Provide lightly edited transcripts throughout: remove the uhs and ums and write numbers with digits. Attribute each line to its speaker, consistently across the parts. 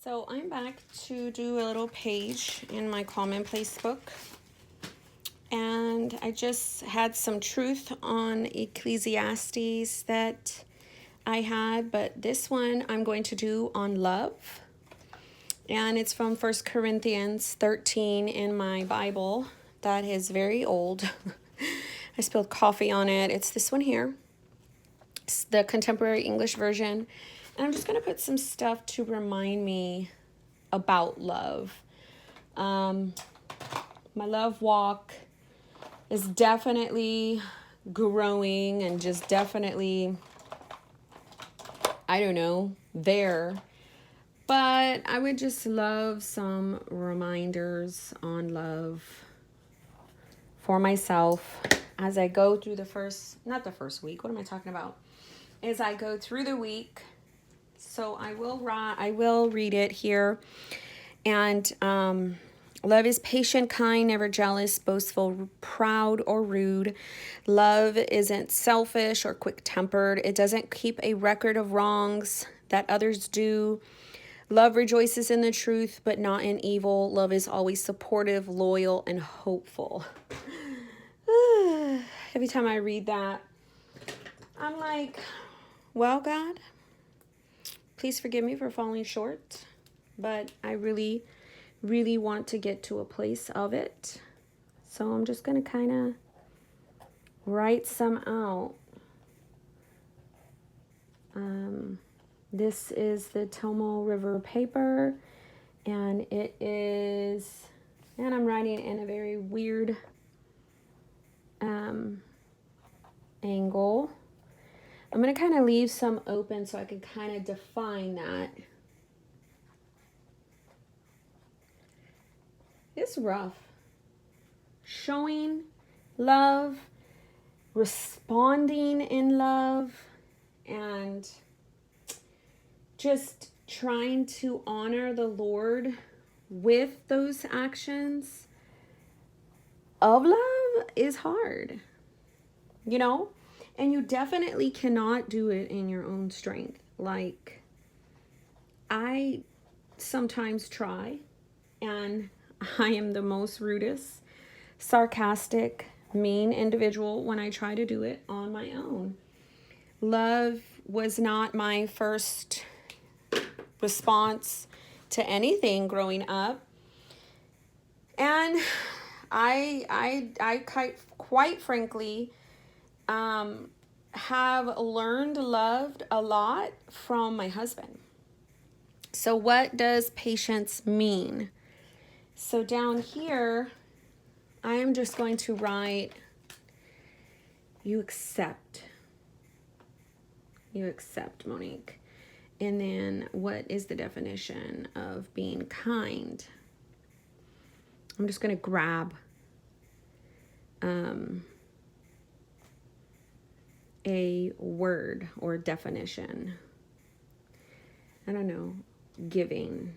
Speaker 1: So I'm back to do a little page in my Commonplace book. And I just had some truth on Ecclesiastes that I had, but this one I'm going to do on love. And it's from 1 Corinthians 13 in my Bible. That is very old. I spilled coffee on it. It's this one here. It's the contemporary English version. And I'm just going to put some stuff to remind me about love. My love walk is definitely growing and just definitely, I don't know, there. But I would just love some reminders on love for myself as I go through not the first week, what am I talking about? As I go through the week. So I will read it here. And love is patient, kind, never jealous, boastful, proud, or rude. Love isn't selfish or quick-tempered. It doesn't keep a record of wrongs that others do. Love rejoices in the truth, but not in evil. Love is always supportive, loyal, and hopeful. Every time I read that, I'm like, well, God, please forgive me for falling short, but I really, really want to get to a place of it. So I'm just going to kind of write some out. This is the Tomo River paper, and it is, and I'm writing in a very weird angle. I'm going to kind of leave some open so I can kind of define that. It's rough. Showing love, responding in love, and just trying to honor the Lord with those actions of love is hard, you know? And you definitely cannot do it in your own strength. Like, I sometimes try, and I am the most rudest, sarcastic, mean individual when I try to do it on my own. Love was not my first response to anything growing up. And I quite frankly, have learned loved a lot from my husband. So what does patience mean? So down here, I am just going to write, you accept, Monique. And then what is the definition of being kind? I'm just going to grab a word or definition. I don't know, giving.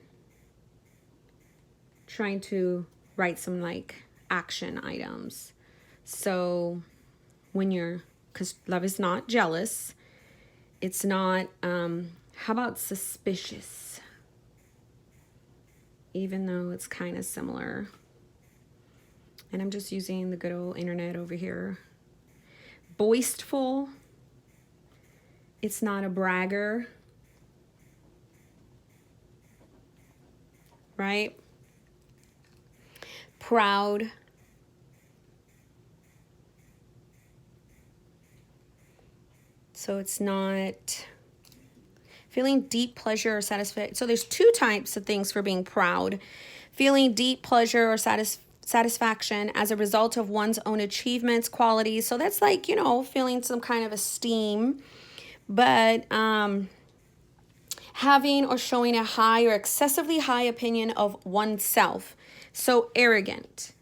Speaker 1: Trying to write some like action items. So because love is not jealous. It's not, how about suspicious? Even though it's kind of similar. And I'm just using the good old internet over here. Boastful. It's not a bragger. Right? Proud. So it's not feeling deep pleasure or satisfaction. So there's two types of things for being proud. Feeling deep pleasure or satisfaction as a result of one's own achievements, qualities. So that's like, feeling some kind of esteem. But having or showing a high or excessively high opinion of oneself. So arrogant.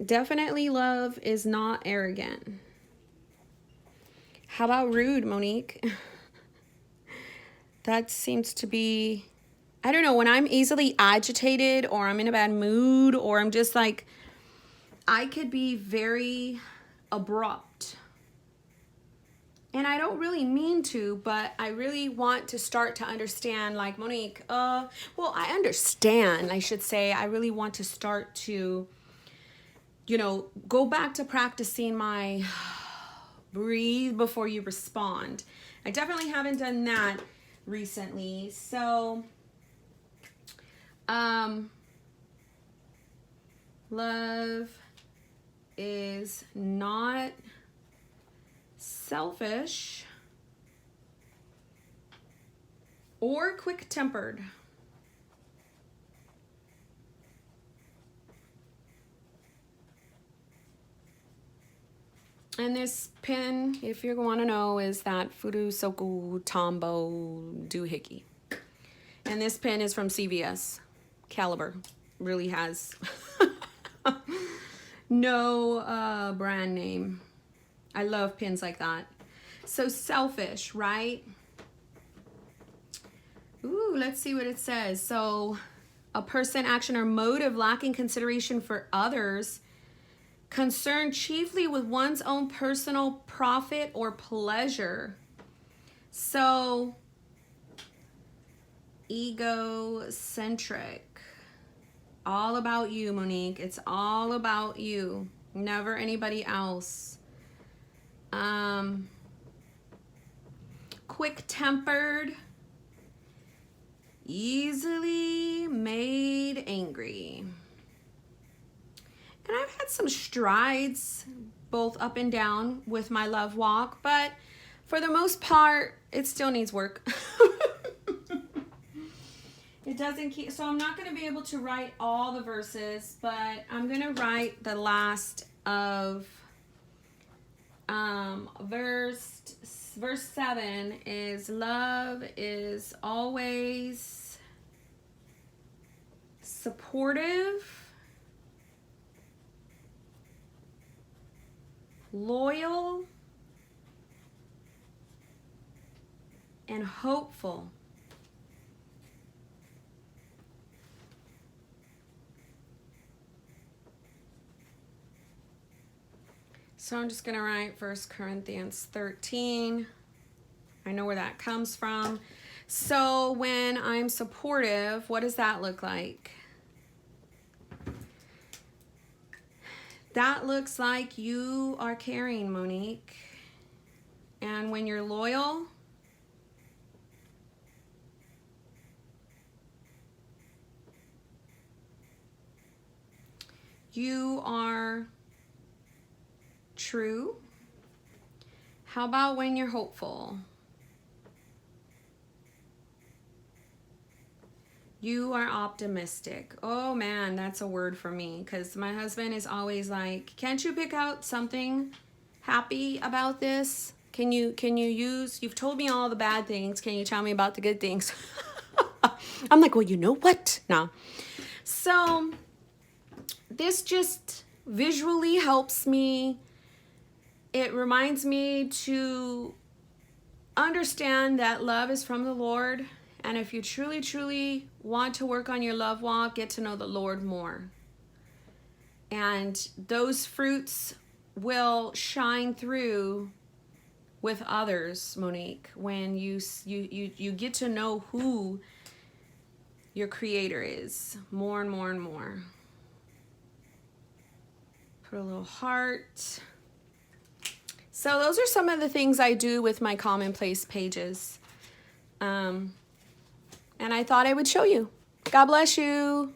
Speaker 1: Definitely love is not arrogant. How about rude, Monique? That seems to be, I don't know, when I'm easily agitated or I'm in a bad mood or I'm just like, I could be very abrupt. And I don't really mean to, but I really want to start to understand, like, Monique, well, I understand, I should say. I really want to start to, you know, go back to practicing my breathe before you respond. I definitely haven't done that recently. So, love is not selfish or quick-tempered. And this pin, if you want to know, is that Furusoku Tombo Doohickey. And this pin is from CVS. Caliber. Really has no brand name. I love pins like that. So selfish, right? Ooh, let's see what it says. So a person, action, or motive lacking consideration for others, concerned chiefly with one's own personal profit or pleasure. So egocentric. All about you, Monique. It's all about you. Never anybody else. Quick-tempered. Easily made angry. And I've had some strides both up and down with my love walk, but for the most part, it still needs work. It doesn't keep, so I'm not going to be able to write all the verses, but I'm going to write the last of verse 7 is love is always supportive, loyal, and hopeful. So I'm just going to write 1 Corinthians 13. I know where that comes from. So when I'm supportive, what does that look like? That looks like you are caring, Monique. And when you're loyal, you are true. How about when you're hopeful? You are optimistic. Oh man, that's a word for me, because my husband is always like, can't you pick out something happy about this? Can you use, you've told me all the bad things, can you tell me about the good things? I'm like, well, you know what? No. So this just visually helps me. It reminds me to understand that love is from the Lord. And if you truly, truly want to work on your love walk, get to know the Lord more. And those fruits will shine through with others, Monique, when you get to know who your creator is more and more and more. Put a little heart. So those are some of the things I do with my Commonplace pages. And I thought I would show you. God bless you.